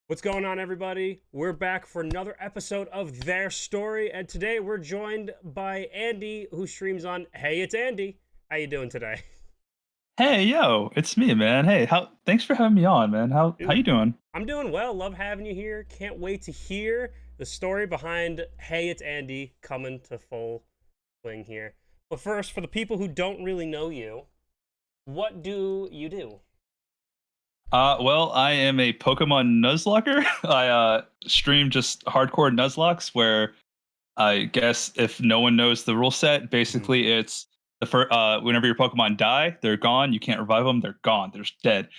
What's going on, everybody? We're back for another episode of Their Story, and today we're joined by Andy, who streams on Hey, it's Andy. How you doing today? Hey, yo, it's me, man. Hey, how thanks for having me on, man. How you Dude, doing? I'm doing well. Love having you here. Can't wait to hear the story behind Hey, it's Andy coming to full swing here. But first, for the people who don't really know you, what do you do? Well, I am a Pokemon Nuzlocker. I stream just hardcore Nuzlocks where I guess if no one knows the rule set, Mhm. basically it's whenever your Pokemon die, they're gone. You can't revive them. They're gone. They're just dead.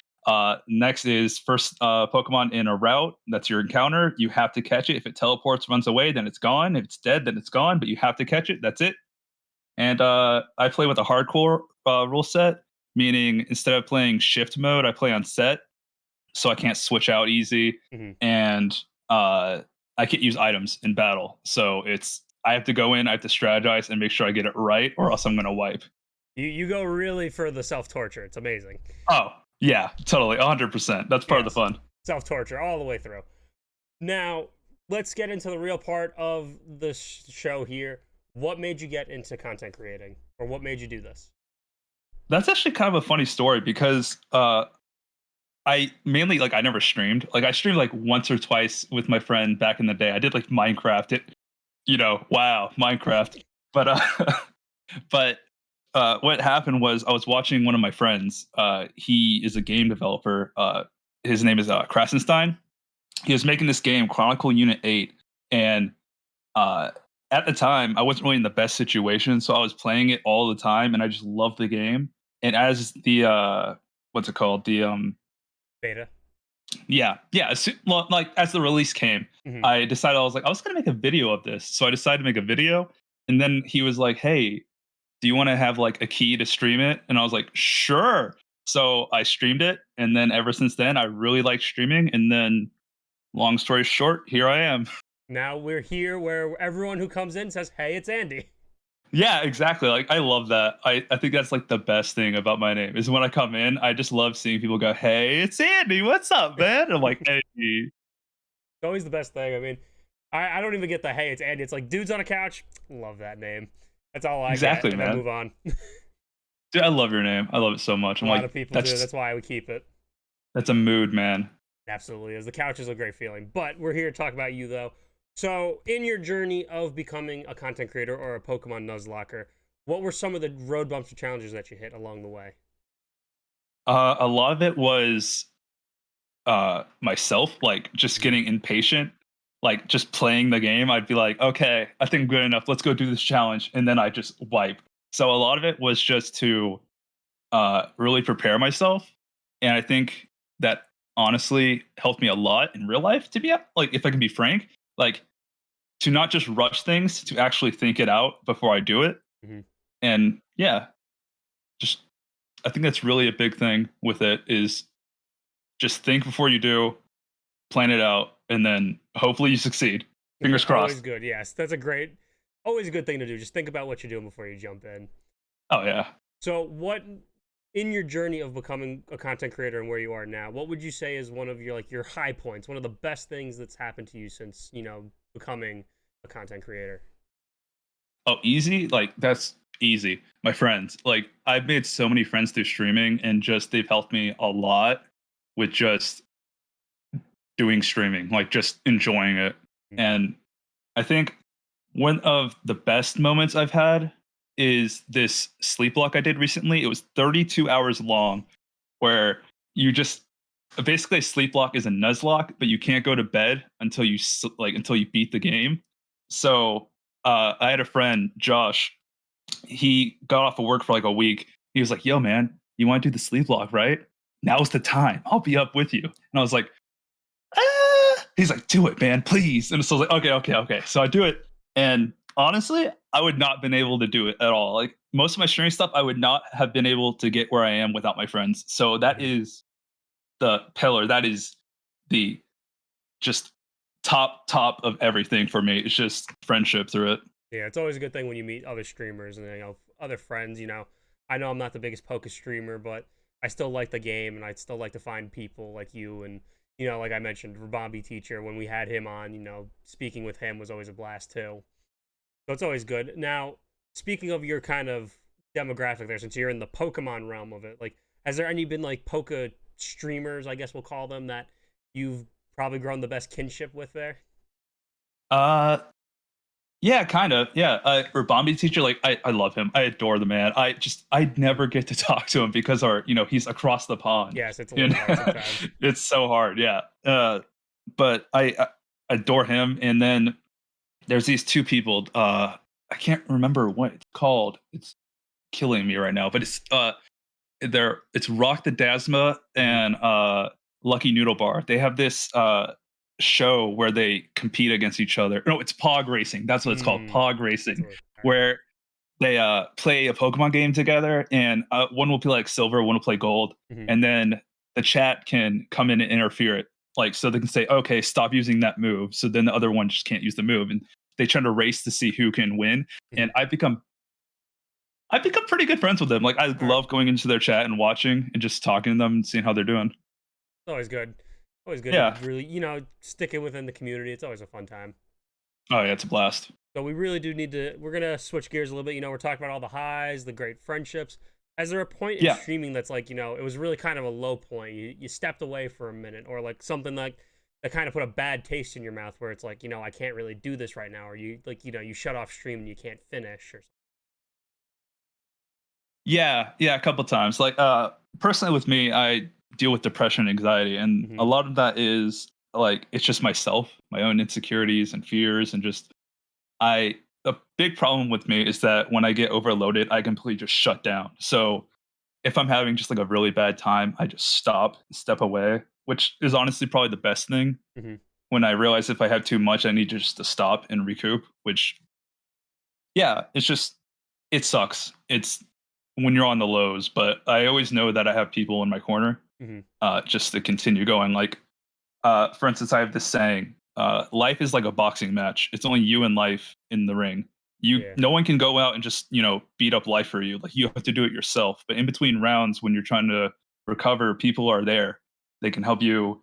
Next is first Pokemon in a route. That's your encounter. You have to catch it. If it teleports, runs away, then it's gone. If it's dead, then it's gone. But you have to catch it. That's it. And I play with a hardcore rule set, meaning instead of playing shift mode, I play on set, so I can't switch out easy, Mhm. and I can't use items in battle. So it's I have to go in, I have to strategize and make sure I get it right, or else I'm gonna wipe. You go really for the self torture. It's amazing. Oh yeah, totally, 100%. That's part of the Yes, fun. self torture all the way through. Now, let's get into the real part of the show here. What made you get into content creating, or what made you do this? That's actually kind of a funny story because I mainly I never streamed. Like I streamed like once or twice with my friend back in the day. I did like Minecraft. Wow, Minecraft. But but what happened was I was watching one of my friends. He is a game developer. His name is Krasenstein. He was making this game, Chronicle Unit 8, and uh, at the time I wasn't really in the best situation, so I was playing it all the time, and I just loved the game. And as the what's it called? The Beta. yeah, well, like as the release came, Hmm. I decided I was gonna make a video of this, so I decided to make a video. And then he was like, "Hey, do you want to have like a key to stream it?" And I was like, "Sure." So I streamed it, and then ever since then, I really like streaming. And then, long story short, here I am. Now we're here where everyone who comes in says, "Hey, it's Andy." Yeah, exactly. Like I love that. I think that's like the best thing about my name is when I come in, I just love seeing people go, "Hey, it's Andy. What's up, man?" And I'm like, It's "Hey." always the best thing. I mean, I don't even get the "Hey, it's Andy." It's like dudes on a couch. Love that name. That's all I get, Exactly, and then man. move on. Dude, I love your name. I love it so much. A I'm lot like, of people do. That's why I would keep it. that's a mood, man. Absolutely is. The couch is a great feeling. But we're here to talk about you, though. So, in your journey of becoming a content creator or a Pokemon Nuzlocker, what were some of the road bumps or challenges that you hit along the way? A lot of it was myself, like just Mhm. getting impatient, like just playing the game. I'd be like, okay, I think I'm good enough. Let's go do this challenge. And then I just wipe. So a lot of it was just to really prepare myself. And I think that honestly helped me a lot in real life, to be like, if I can be frank, like to not just rush things, to actually think it out before I do it. Mhm. And yeah, just I think that's really a big thing with it is just think before you do, plan it out, and then hopefully you succeed. Fingers Always crossed. good. Yes, that's a great, always a good thing to do. Just think about what you're doing before you jump in. Oh yeah. So, what in your journey of becoming a content creator and where you are now, what would you say is one of your your high points, one of the best things that's happened to you since becoming a content creator? Oh, easy? Like that's easy. My friends. Like I've made so many friends through streaming and just they've helped me a lot with just doing streaming, like just enjoying it. And I think one of the best moments I've had is this sleep walk I did recently. It was 32 hours long where you just basically a sleep lock is a nuzlocke, but you can't go to bed until until you beat the game. So I had a friend, Josh. He got off of work for like a week. He was like, "Yo, man, you want to do the sleep lock, right? Now's the time. I'll be up with you." And I was like, "Ah." He's like, "Do it, man, please." And so I was like, "Okay." So I do it, and honestly, I would not been able to do it at all. Like most of my streaming stuff, I would not have been able to get where I am without my friends. So that Mhm. is the pillar. That is the just top of everything for me. It's just friendship through it. Yeah, it's always a good thing when you meet other streamers and other friends. I know I'm not the biggest Poke streamer, but I still like the game, and I still like to find people like you and You know, like I mentioned, Rabambi teacher, when we had him on, you know, speaking with him was always a blast too. So it's always good. Now, speaking of your kind of demographic there, since you're in the Pokemon realm of it, like, has there any been like Poke streamers, I guess we'll call them, that you've probably grown the best kinship with there? Uh, yeah, kind of. Yeah, Urbambi teacher, like I love him. I adore the man. I never get to talk to him because he's across the pond. Yes, it's a You little know, hard sometimes. it's so hard. Yeah. But I adore him. And then there's these two people. I can't remember what it's called. It's killing me right now. But it's Rock the Dasma Mhm. and Lucky Noodle Bar. They have this show where they compete against each other. No, it's Pog Racing. That's what it's called, Mm, Pog that's Racing, really hard. where they play a Pokemon game together, and one will play like silver, one will play gold, Mhm. and then the chat can come in and interfere it, like so they can say, okay, stop using that move. So then the other one just can't use the move, and they try to race to see who can win. And Mhm. I've become pretty good friends with them. Like I All right. love going into their chat and watching and just talking to them and seeing how they're doing. It's always good. Always good to Yeah. really, you know, stick it within the community. It's always a fun time. Oh yeah, it's a blast. So we really do need to. We're gonna switch gears a little bit. You know, we're talking about all the highs, the great friendships. Is there a point in Yeah. streaming that's like, you know, it was really kind of a low point? You stepped away for a minute, or like something like that kind of put a bad taste in your mouth, where it's like, you know, I can't really do this right now, or you like, you know, you shut off stream and you can't finish, or Yeah, yeah, a couple times. Like, personally with me, I deal with depression and anxiety, and something. a lot of that is like it's just myself, my own insecurities and fears, and just I. A big problem with me is that when I get overloaded, I completely just shut down. So if I'm having just like a really bad time, I just stop, step away, which is honestly probably the best thing. Hmm. When I realize if I have too much, I need just to stop and recoup. Which, yeah, it's just it sucks. It's when you're on the lows, but I always know that I have people in my corner, Hmm. just to continue going. Like, for instance, I have this saying: "Life is like a boxing match. It's only you and life in the ring. Yeah. No one can go out and just beat up life for you. Like you have to do it yourself. But in between rounds, when you're trying to recover, people are there. They can help you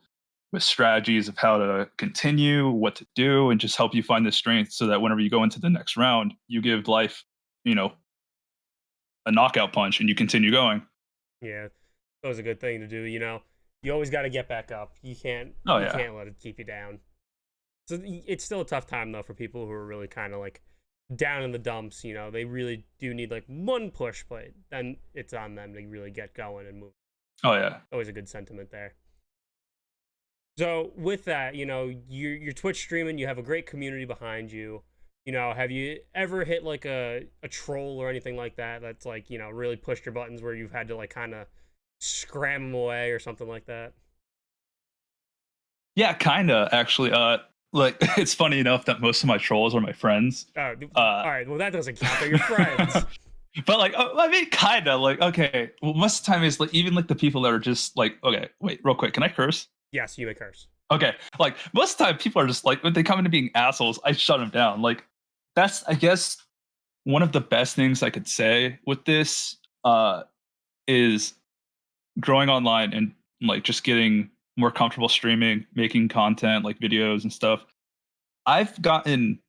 with strategies of how to continue, what to do, and just help you find the strength so that whenever you go into the next round, you give life, you know, a knockout punch and you continue going." Yeah, that was a good thing to do. You know, you always got to get back up. Oh You yeah. can't let it keep you down. So it's still a tough time though for people who are really kind of like down in the dumps. You know, they really do need like one push, but then it's on them to really get going and move. Oh yeah. Always a good sentiment there. So with that, you know, you're Twitch streaming, you have a great community behind you. You know, have you ever hit like a troll or anything like that that's like, you know, really pushed your buttons where you've had to like kind of scram them away or something like that? Yeah, kinda actually. Like it's funny enough that most of my trolls are my friends. Oh, Uh, all right. Well, that doesn't count. They're your friends. but like, I mean, kinda like, okay. Well, most of the time is like even like the people that are just like, okay, wait, real quick, can I curse? Yes, you may curse. Okay, like most of the time, people are just like when they come into being assholes, I shut them down. Like that's, I guess, one of the best things I could say with this is growing online and like just getting more comfortable streaming, making content like videos and stuff. I've gotten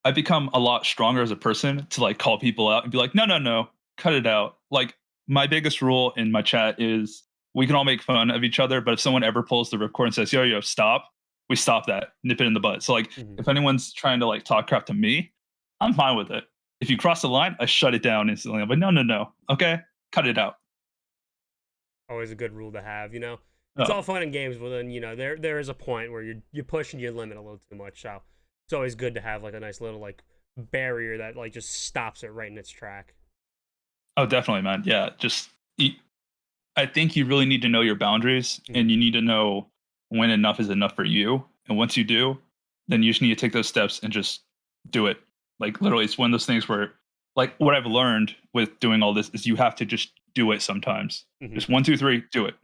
I've become a lot stronger as a person to like call people out and be like, no, no, no, cut it out. Like my biggest rule in my chat is we can all make fun of each other, but if someone ever pulls the record and says, yo, stop, we stop that, nip it in the butt. So like Hmm. if anyone's trying to like talk crap to me, I'm fine with it. If you cross the line, I shut it down instantly. I'm like, no, no, no. Okay, cut it out. Always a good rule to have. You know, it's Oh, all fun and games, but then you know there is a point where you're pushing your limit a little too much. So it's always good to have like a nice little like barrier that like just stops it right in its track. oh, definitely, man. Yeah, just I think you really need to know your boundaries Hmm. and you need to know when enough is enough for you. And once you do, then you just need to take those steps and just do it. Like literally, it's one of those things where, like, what I've learned with doing all this is you have to just do it sometimes. Hmm. Just one, two, three, do it.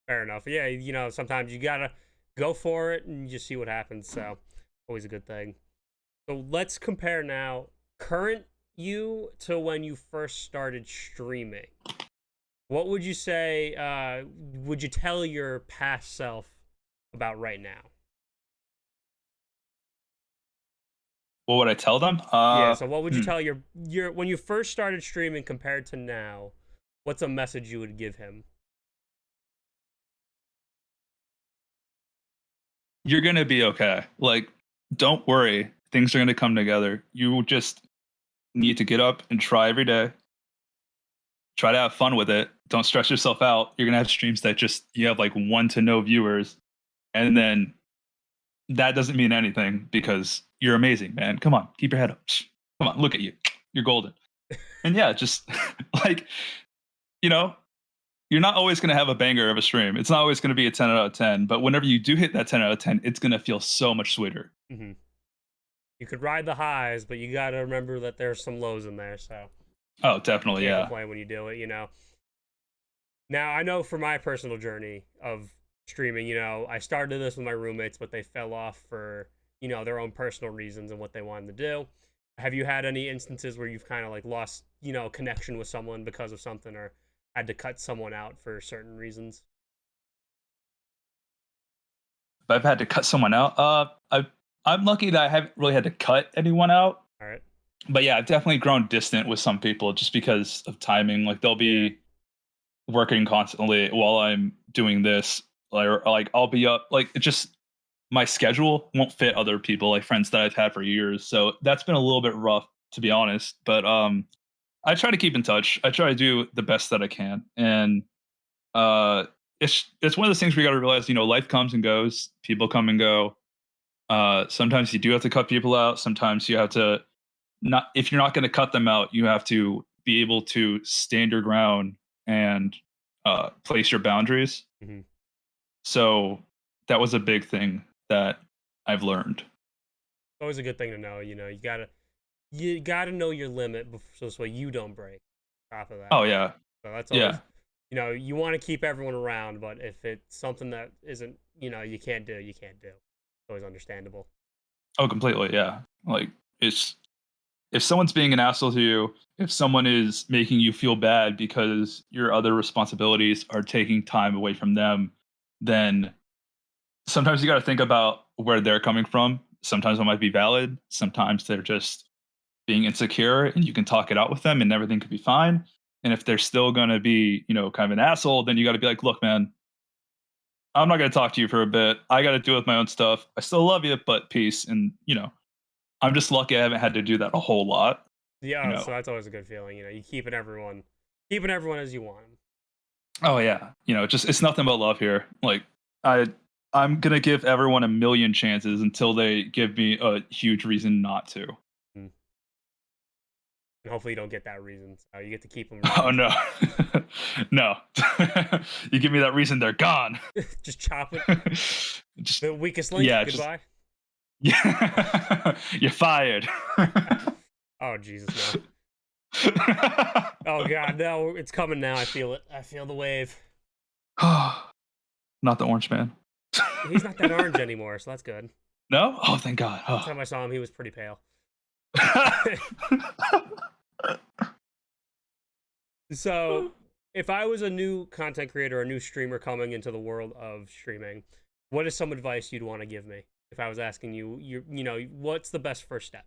Fair enough. Yeah, you know, sometimes you gotta go for it and just see what happens. So always a good thing. So let's compare now current you to when you first started streaming. What would you say? Would you tell your past self about right now? What would I tell them? Yeah, so what would you tell your when you first started streaming compared to now? What's a message you would give him? You're gonna be okay. Like, don't worry. Things are gonna come together. You just need to get up and try every day. Try to have fun with it. Don't stress yourself out. You're gonna have streams that just you have like one to no viewers, and then that doesn't mean anything because you're amazing, man. Come on, keep your head up. Come on, look at you. You're golden. And yeah, just like you know, you're not always going to have a banger of a stream. It's not always going to be a 10 out of 10, but whenever you do hit that 10 out of 10, it's going to feel so much sweeter. Mm-hmm. You could ride the highs, but you got to remember that there's some lows in there. So Oh, you definitely, can't yeah. complain when you do it. Now I know for my personal journey of streaming, I started this with my roommates, but they fell off for their own personal reasons and what they wanted to do. Have you had any instances where you've kind of like lost connection with someone because of something, or had to cut someone out for certain reasons? If I've had to cut someone out, I'm lucky that I haven't really had to cut anyone out. All right. But yeah, I've definitely grown distant with some people just because of timing. Like they'll Yeah. be working constantly while I'm doing this. Like I'll be up. Like it just my schedule won't fit other people, like friends that I've had for years. So that's been a little bit rough, to be honest. But I try to keep in touch. I try to do the best that I can, and uh, it's one of those things where you got to realize, life comes and goes, people come and go. Sometimes you do have to cut people out. Sometimes you have to not. If you're not going to cut them out, you have to be able to stand your ground and place your boundaries. Mm-hmm. So that was a big thing that I've learned. Always a good thing to know. You gotta know your limit so you don't break. Top of that. Oh yeah, So that's always, yeah. you want to keep everyone around, but if it's something that isn't, you can't do, you can't do. It's always understandable. Oh, completely. Yeah. Like it's if someone's being an asshole to you, if someone is making you feel bad because your other responsibilities are taking time away from them, then sometimes you got to think about where they're coming from. Sometimes it might be valid. Sometimes they're just being insecure and you can talk it out with them and everything could be fine. And if they're still going to be, kind of an asshole, then you got to be like, look, man, I'm not going to talk to you for a bit. I got to deal with my own stuff. I still love you, but peace. And, I'm just lucky I haven't had to do that a whole lot. You Yeah, so know, that's always a good feeling. You keeping everyone as you want them. oh yeah, just it's nothing but love here. Like I, I'm gonna give everyone a million chances until they give me a huge reason not to. And hopefully you don't get that reason. So you get to keep them Oh around. no, no. You give me that reason, they're gone. Just chop it. Just The weakest link. yeah, just Goodbye. yeah. You're fired. Oh Jesus, no. Oh God, no! It's coming now. I feel it. I feel the wave. Not the orange man. He's not that orange anymore, so that's good. No? Oh, thank God. Last Oh. time I saw him, he was pretty pale. So, if I was a new content creator, a new streamer coming into the world of streaming, what is some advice you'd want to give me? If I was asking what's the best first step?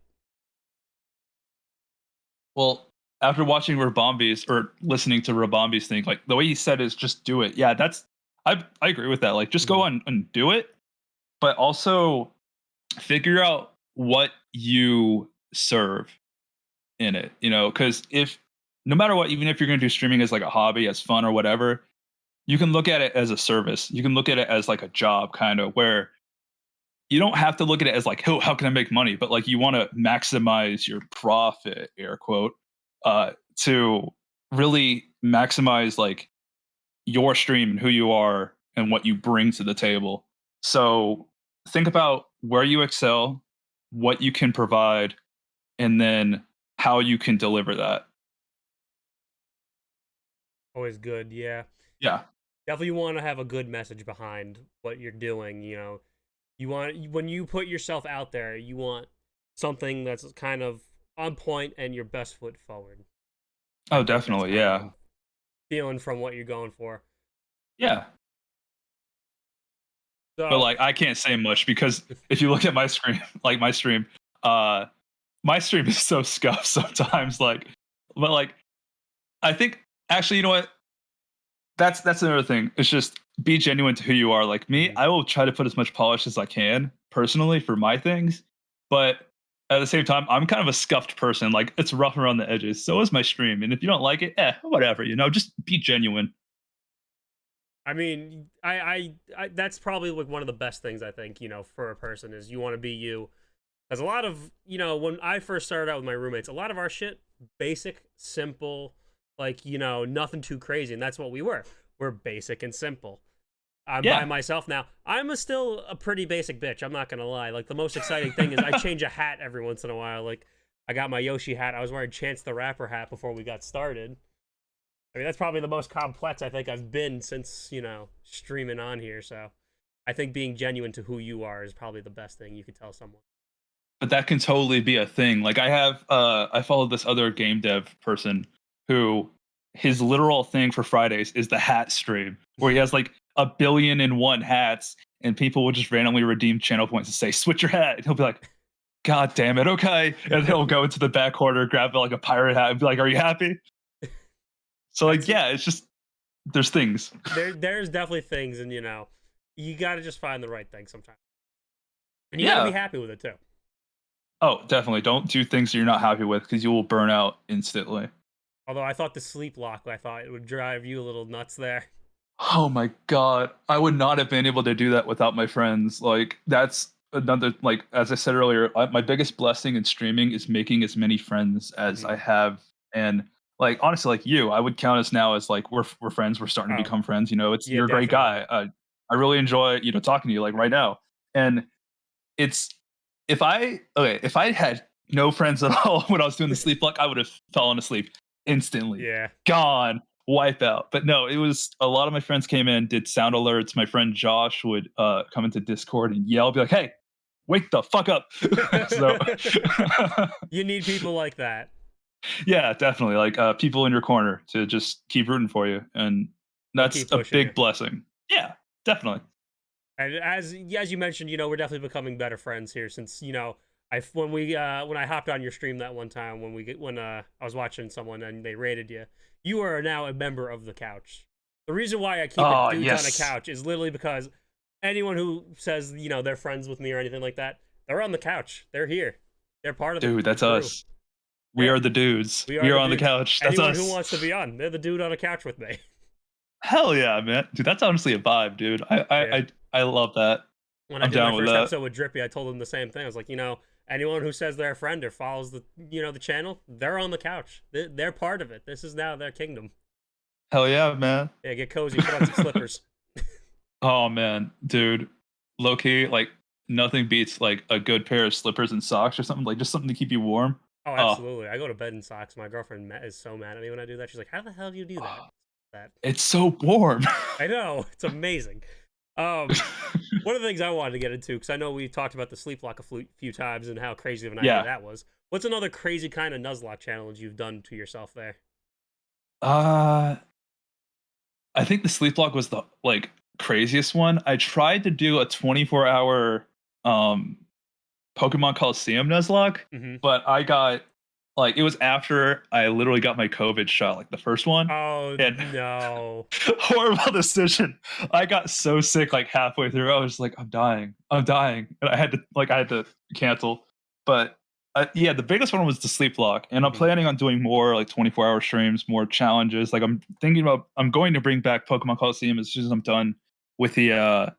Well, after watching Rabombi's or listening to Rabombi's thing, like the way he said is just do it. Yeah, I agree with that. Like just go Mhm. on and do it, but also figure out what you serve in it, because if no matter what, even if you're going to do streaming as like a hobby, as fun or whatever, you can look at it as a service. You can look at it as like a job kind of where you don't have to look at it as like, oh, how can I make money? But like you want to maximize your profit, air quote, to really maximize like your stream and who you are and what you bring to the table. So think about where you excel, what you can provide, and then how you can deliver that. Always good, yeah. Yeah. Definitely want to have a good message behind what you're doing. When you put yourself out there, you want something that's kind of on point and your best foot forward. I Oh, think that's definitely. kind of what Yeah. I'm feeling from what you're going for. Yeah. But So like I can't say much because if you look at my screen, like my stream is so scuffed sometimes. Like, but like I think actually, you know what? That's another thing. It's just be genuine to who you are. Like me, mhm. I will try to put as much polish as I can personally for my things, but at the same time, I'm kind of a scuffed person. Like it's rough around the edges. So is my stream, and if you don't like it, whatever. Just be genuine. I mean, I that's probably like one of the best things I think, for a person is you want to be you. Because a lot of, when I first started out with my roommates, a lot of our shit, basic, simple, like, nothing too crazy. And that's what we were. We're basic and simple. I'm by Yeah. myself now. Still a pretty basic bitch. I'm not going to lie. Like, the most exciting thing is I change a hat every once in a while. Like, I got my Yoshi hat. I was wearing Chance the Rapper hat before we got started. I mean, that's probably the most complex I think I've been since, streaming on here. So I think being genuine to who you are is probably the best thing you could tell someone. But that can totally be a thing. Like I follow this other game dev person who his literal thing for Fridays is the hat stream, where he has like 1,000,000,001 hats, and people will just randomly redeem channel points and say, "Switch your hat." And he'll be like, "God damn it, okay." And he'll go into the back corner, grab like a pirate hat, and be like, "Are you happy?" So like, That's yeah, it's just there's things. there's definitely things, and you got to just find the right thing sometimes, and you got to be Yeah. happy with it too. Oh, definitely. Don't do things you're not happy with because you will burn out instantly. Although I thought the sleep lock, I thought it would drive you a little nuts there. Oh my god, I would not have been able to do that without my friends. Like that's another like as I said earlier, my biggest blessing in streaming is making as many friends as I Hmm. have, and like honestly, like you, I would count us now as like we're friends. We're starting to Oh, become friends. It's yeah, you're a great definitely. guy. I really enjoy talking to you like right now, and it's if I had no friends at all when I was doing the sleep walk, I would have fallen asleep instantly. Yeah. Gone, wipe out. But no, it was a lot of my friends came in, did sound alerts. My friend Josh would come into Discord and yell, be like, "Hey, wake the fuck up!" So You need people like that. yeah, definitely like people in your corner to just keep rooting for you, and They'll that's keep a pushing you. big blessing. Yeah, definitely. And as you mentioned, we're definitely becoming better friends here since when I hopped on your stream that one time when I was watching someone and they rated you, you are now a member of the couch. The reason why I keep it Oh dudes on a yes, couch is literally because anyone who says they're friends with me or anything like that, they're on the couch. They're here. They're part of the dude, that's crew. us. We Yeah, are the dudes. we are We are the on the dudes. couch. That's Anyone who us. wants to be on, they're the dude on a couch with me. Hell yeah, man. Dude, that's honestly a vibe, dude. Yeah. I love that. When I I'm did my down with first that. episode with Drippy, I told him the same thing. I was like, anyone who says they're a friend or follows the channel, they're on the couch. They're part of it. This is now their kingdom. Hell yeah, man. Yeah, get cozy, put on some slippers. Oh man, dude. Low key, like nothing beats like a good pair of slippers and socks or something, like just something to keep you warm. Oh, Oh, absolutely. I go to bed in socks. My girlfriend is so mad at me when I do that. She's like, "How the hell do you do that?" That it's so warm. I know it's amazing. One of the things I wanted to get into because I know we talked about the sleep lock few times and how crazy of an idea Yeah. that was. What's another crazy kind of Nuzlocke challenge you've done to yourself there? Uh I think the sleep log was the like craziest one. I tried to do a 24-hour um Pokemon Coliseum Nuzlocke, Mm-hmm. but I got like it was after I literally got my COVID shot, like the first one. Oh And no. horrible decision. I got so sick like halfway through. I was like, I'm dying. I'm dying. And I had to cancel. But yeah, the biggest one was the sleep lock. And I'm Mhm. planning on doing more like 24-hour streams, more challenges. Like I'm going to bring back Pokemon Coliseum as soon as I'm done with the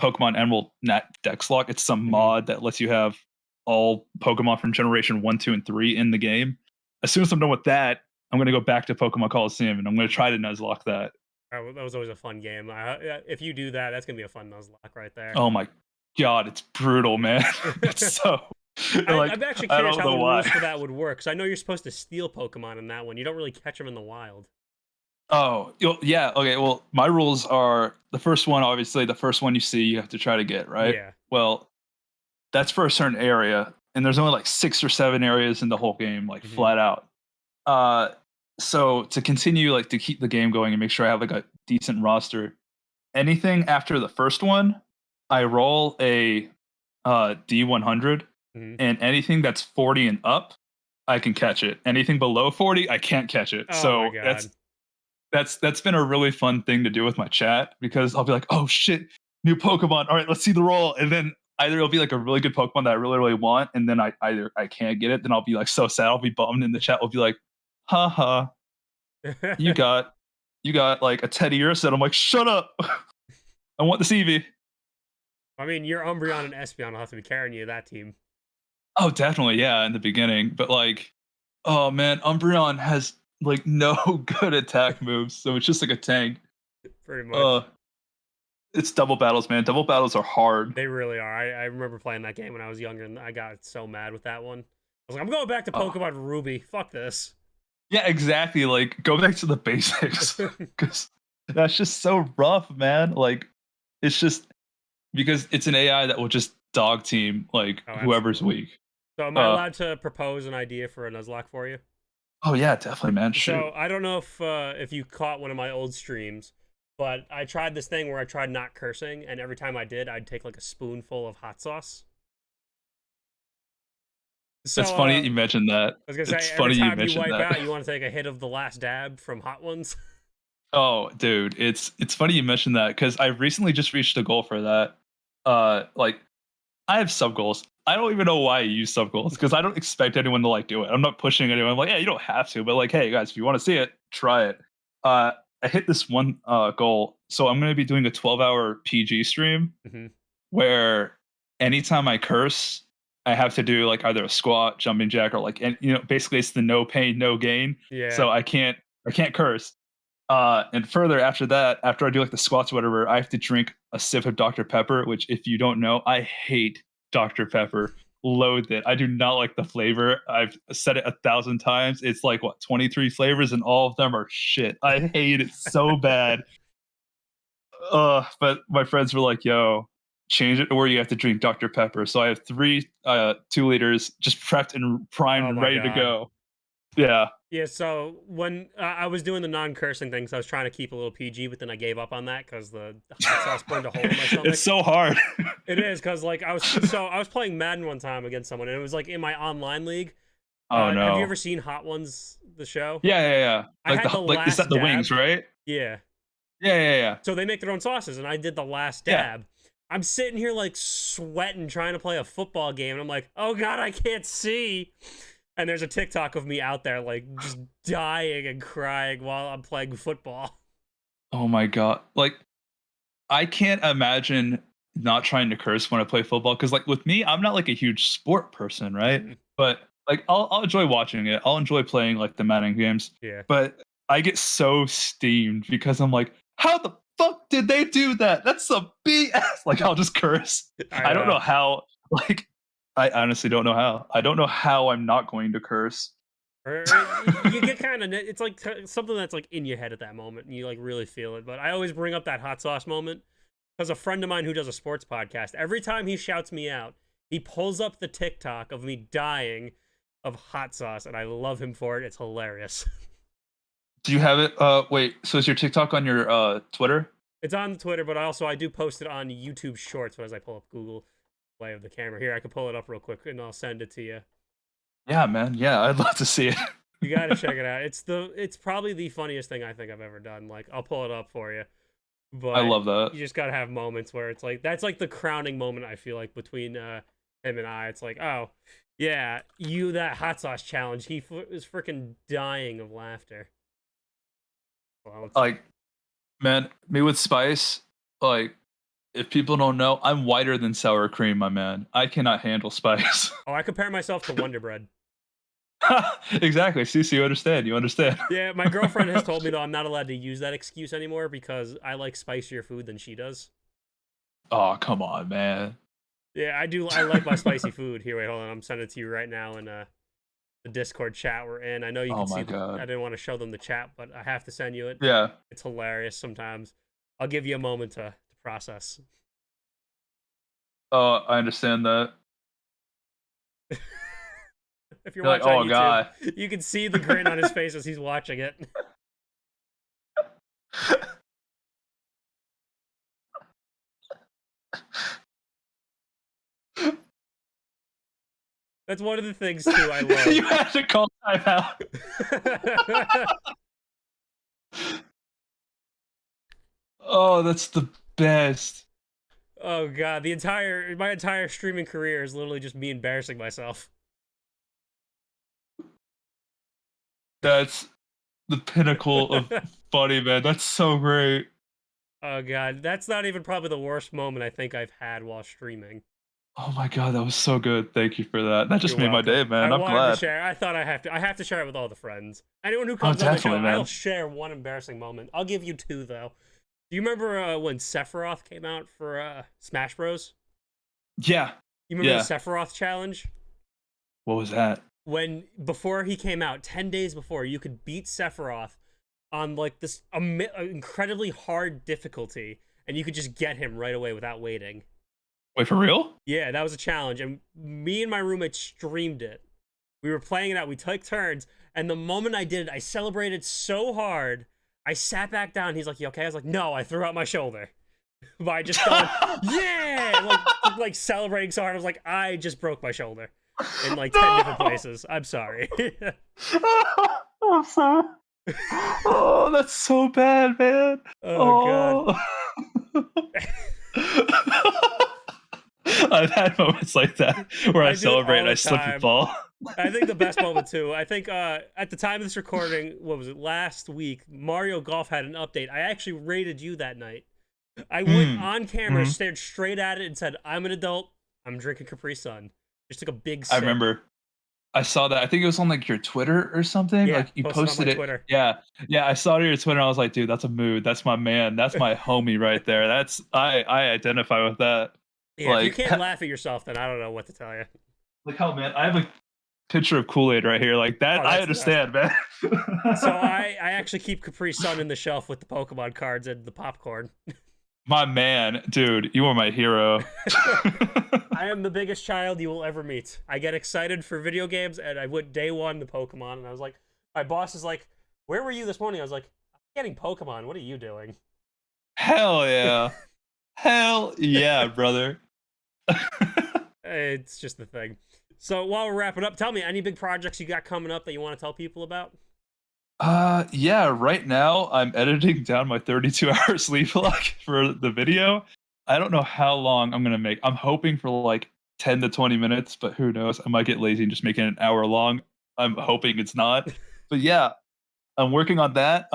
Pokemon Emerald Nat Dex lock. It's some Mhm. mod that lets you have all Pokemon from generation 1, 2, and 3 in the game. As soon as I'm done with that, I'm gonna go back to Pokemon Coliseum and I'm gonna try to Nuzlocke that. That was always a fun game. If you do that, that's gonna be a fun Nuzlocke right there. Oh my god, it's brutal, man. It's so like I'm actually I curious don't how know the why. rules for that would work. Cause I know you're supposed to steal Pokemon in that one. You don't really catch them in the wild. Oh, yeah. Okay. Well, my rules are the first one. Obviously, the first one you see, you have to try to get right. Yeah. Well, that's for a certain area, and there's only like 6 or 7 areas in the whole game, like Hmm. flat out. Uh, so to continue, like to keep the game going and make sure I have like a decent roster, anything after the first one, I roll a D100, Mhm. and anything that's 40 and up, I can catch it. Anything below 40, I can't catch it. Oh my So god. that's been a really fun thing to do with my chat because I'll be like, "Oh shit, new Pokemon. All right, let's see the roll." And then either it'll be like a really good Pokemon that I really really want, and then I can't get it. Then I'll be like so sad. I'll be bummed, and the chat will be like, "Haha, you got you got like a Teddy Ursa." I'm like, "Shut up. I want the CV." I mean, your Umbreon and Espeon will have to be carrying you that team. Oh, definitely, yeah, in the beginning, but like, oh man, Umbreon has like no good attack moves, so it's just like a tank. Pretty Uh, much. it's double battles, man. Double battles are hard. They really are. I remember playing that game when I was younger, and I got so mad with that one. I was like, I'm going back to Oh, Pokemon Ruby. Fuck this. yeah, exactly. Like, go back to the basics because that's just so rough, man. Like, it's just because it's an AI that will just dog team like Oh, whoever's absolutely. weak. So, am I Uh, allowed to propose an idea for a Nuzlocke for you? oh yeah, definitely, man. Shoot. So, I don't know if you caught one of my old streams, but I tried this thing where I tried not cursing, and every time I did, I'd take like a spoonful of hot sauce. It's So, funny that you mentioned that. I was gonna say, It's every funny you time you mentioned wipe that. out, you want to take a hit of the last dab from Hot Ones. Oh, dude, it's funny you mentioned that because I recently just reached a goal for that. Like I have sub goals. I don't even know why I use sub goals because I don't expect anyone to like do it. I'm not pushing anyone. I'm like, yeah, you don't have to, but like, hey guys, if you want to see it, try it. Uh, I hit this one goal, so I'm gonna be doing a 12-hour PG stream Hmm. where anytime I curse, I have to do like either a squat, jumping jack, or like, and basically it's the no pain, no gain. Yeah. So I can't curse. And further after that, after I do like the squats or whatever, I have to drink a sip of Dr. Pepper, which if you don't know, I hate Dr. Pepper. Loathe it. I do not like the flavor. I've said it 1,000 times. It's like what 23 flavors, and all of them are shit. I hate it so bad. But my friends were like, "Yo, change it to where you have to drink Dr. Pepper." So I have three 2 liters just prepped and primed Oh and my ready to god. go. Yeah. Yeah, so when I was doing the non-cursing thing, so I was trying to keep a little PG, but then I gave up on that because the hot sauce burned a hole in my It's stomach. so hard. It is because like I was playing Madden one time against someone, and it was like in my online league. Oh Have you ever no. seen Hot Ones, the show? Yeah, yeah, yeah. I Like had the the like is that last the wings, dab. right? Yeah. Yeah, yeah, yeah. So they make their own sauces, and I did the last Yeah. dab. I'm sitting here like sweating, trying to play a football game, and I'm like, oh god, I can't see. And there's a TikTok of me out there like just dying and crying while I'm playing football. Oh my god. Like I can't imagine not trying to curse when I play football because like with me, I'm not like a huge sport person, right? Mhm. But like I'll enjoy watching it. I'll enjoy playing like the Madden games. Yeah. But I get so steamed because I'm like, how the fuck did they do that? That's some BS. Like I'll just curse. I I don't know. know how. Like I honestly don't know how. I don't know how I'm not going to curse. Or you get kind of it's like something that's like in your head at that moment, and you like really feel it. But I always bring up that hot sauce moment because a friend of mine who does a sports podcast, every time he shouts me out, he pulls up the TikTok of me dying of hot sauce, and I love him for it. It's hilarious. Do you have it? Wait. So is your TikTok on your Twitter? It's on Twitter, but I do post it on YouTube Shorts. But as I pull up Google Play of the camera here, I can pull it up real quick and I'll send it to you. Yeah, man. Yeah, I'd love to see it. You got to check it out. It's probably the funniest thing I think I've ever done. Like I'll pull it up for you, I but love that. you just gotta have moments where it's like that's like the crowning moment. I feel like between him and I, it's like, oh yeah, you that hot sauce challenge. He was freaking dying of laughter. Well, Like, man, me with spice, like, if people don't know, I'm whiter than sour cream, my man. I cannot handle spice. oh, I compare myself to Wonder Bread. Exactly. See, so you understand. You understand. Yeah, my girlfriend has told me though I'm not allowed to use that excuse anymore because I like spicier food than she does. Oh, come on, man. Yeah, I do. I like my spicy food. Here, wait, hold on. I'm sending it to you right now in the Discord chat we're in. I know you Oh can see my the. I god. didn't want to show them the chat, but I have to send you it. Yeah. It's hilarious sometimes. I'll give you a moment to process. Oh, I understand that. If you're You're like, watching on oh YouTube, god. you can see the grin on his face as he's watching it. That's one of the things too I love. You have to call timeout. Oh, that's the best. Oh god, my entire streaming career is literally just me embarrassing myself. That's the pinnacle of funny, man. That's so great. Oh god, that's not even probably the worst moment I think I've had while streaming. Oh my god, that was so good. Thank you for that. That just You're made my day, welcome. I man. I'm wanted to glad. share. I thought I have to share it with all the friends. Anyone who Oh, comes on the show, definitely, I'll man. share one embarrassing moment. I'll give you two though. Do you remember when Sephiroth came out for Smash Bros? Yeah. You remember the Yeah. Sephiroth challenge? What was that? When before he came out, 10 days before, you could beat Sephiroth on like this incredibly hard difficulty, and you could just get him right away without waiting. Wait, for real? Yeah, that was a challenge, and me and my roommate streamed it. We were playing it out. We took turns, and the moment I did it, I celebrated so hard. I sat back down. He's like, "You okay?" I was like, "No." I threw out my shoulder by just going, "Yeah!" like celebrating so hard. I was like, "I just broke my shoulder in like 10 different places." I'm sorry. I'm sorry. Oh, that's so bad, man. Oh god. Oh. I've had moments like that where I I do it celebrate all and the I slip and time. fall. I think the best moment too. I think at the time of this recording, what was it, last week? Mario Golf had an update. I actually rated you that night. I went on camera, Mhm. stared straight at it, and said, "I'm an adult. I'm drinking Capri Sun." Just took a big I sip. remember. I saw that. I think it was on like your Twitter or something. Yeah, Like you posted on my posted it. Twitter. Yeah. Yeah. I saw it on your Twitter. And I was like, dude, that's a mood. That's my man. That's my homie right there. That's I identify with that. Yeah, if you Like can't laugh at yourself, then I don't know what to tell you. like how man, I have a picture of Kool-Aid right here. Like that, Oh, I that's the best. understand, man. So I actually keep Capri Sun in the shelf with the Pokemon cards and the popcorn. My man, dude, you are my hero. I am the biggest child you will ever meet. I get excited for video games, and I went day one to Pokemon, and I was like, my boss is like, "Where were you this morning?" I was like, "I'm getting Pokemon. What are you doing?" Hell yeah. Hell yeah, brother. It's just the thing. So while we're wrapping up, tell me any big projects you got coming up that you want to tell people about? Yeah, right now I'm editing down my 32-hour sleep log for the video. I don't know how long I'm gonna make. I'm hoping for like 10 to 20 minutes, but who knows? I might get lazy and just make it an hour long. I'm hoping it's not. But yeah, I'm working on that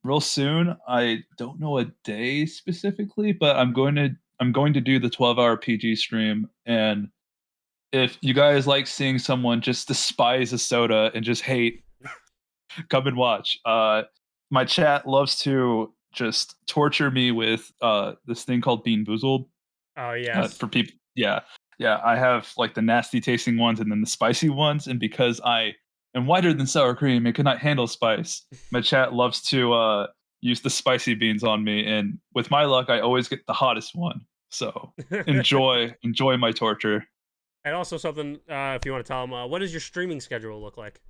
real soon. I don't know a day specifically, but I'm going to do the 12-hour PG stream. And if you guys like seeing someone just despise a soda and just hate, come and watch. My chat loves to just torture me with this thing called Bean Boozled. Oh yes. For people, yeah, yeah. I have like the nasty tasting ones and then the spicy ones, and because I am whiter than sour cream and cannot handle spice, my chat loves to use the spicy beans on me. And with my luck, I always get the hottest one. So enjoy my torture. And also something, if you want to tell them, what does your streaming schedule look like?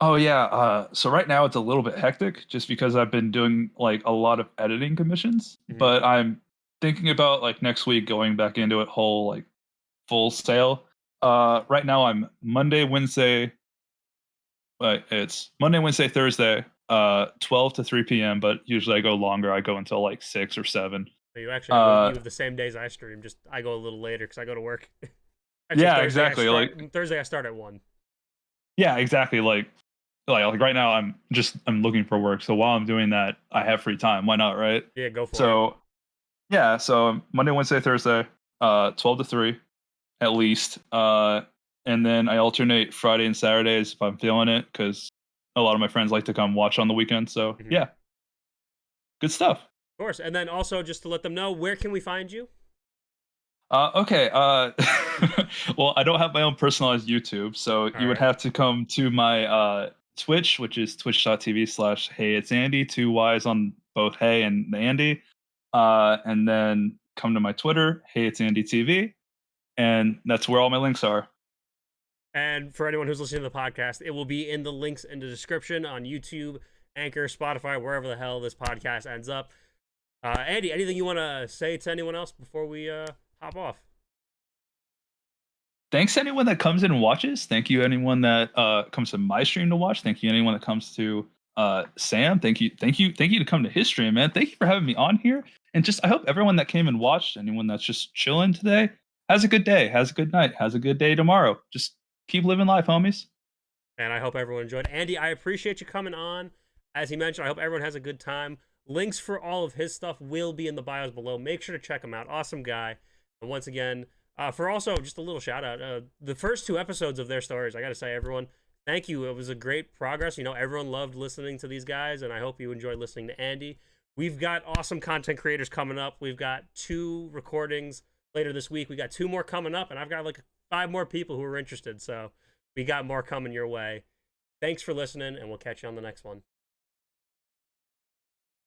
Oh yeah. So right now it's a little bit hectic just because I've been doing like a lot of editing commissions, Mm-hmm. but I'm thinking about like next week going back into it whole like full sale. Right now I'm Monday, Wednesday. It's Monday, Wednesday, Thursday, 12 to 3 p.m. But usually I go longer. I go until like 6 or 7. So you actually you have the same days I stream. Just I go a little later because I go to work. Actually, Yeah, exactly. Thursday I start at 1. Yeah, exactly. Like right now I'm looking for work. So while I'm doing that, I have free time. Why not, right? Yeah, go for it. So yeah, so Monday, Wednesday, Thursday, 12 to 3 at least. And then I alternate Friday and Saturdays if I'm feeling it because a lot of my friends like to come watch on the weekend. So Mm-hmm. yeah, good stuff. Of course. And then also just to let them know, where can we find you? Okay. Well, I don't have my own personalized YouTube, so you would right. have to come to my Twitch, which is twitch.tv/HeyyitsAndyy, 2 Y's on both Hey and the Andy. And then come to my Twitter, HeyyitsAndyTV, and that's where all my links are. And for anyone who's listening to the podcast, it will be in the links in the description on YouTube, Anchor, Spotify, wherever the hell this podcast ends up. Andy, anything you want to say to anyone else before we hop off? thanks to anyone that comes in and watches. Thank you anyone that comes to my stream to watch. Thank you anyone that comes to Sam. Thank you to come to his stream, man. Thank you for having me on here. And just I hope everyone that came and watched, anyone that's just chilling today, has a good day, has a good night, has a good day tomorrow. Just keep living life, homies. And I hope everyone enjoyed. Andy, I appreciate you coming on. As he mentioned, I hope everyone has a good time. Links for all of his stuff will be in the bios below. Make sure to check him out. Awesome guy. And once again, for also just a little shout out, the first 2 episodes of their stories, I got to say, everyone, thank you. It was a great progress. You know, everyone loved listening to these guys, and I hope you enjoyed listening to Andy. We've got awesome content creators coming up. We've got 2 recordings later this week. We got 2 more coming up, and I've got like 5 more people who are interested. So we got more coming your way. Thanks for listening, and we'll catch you on the next one.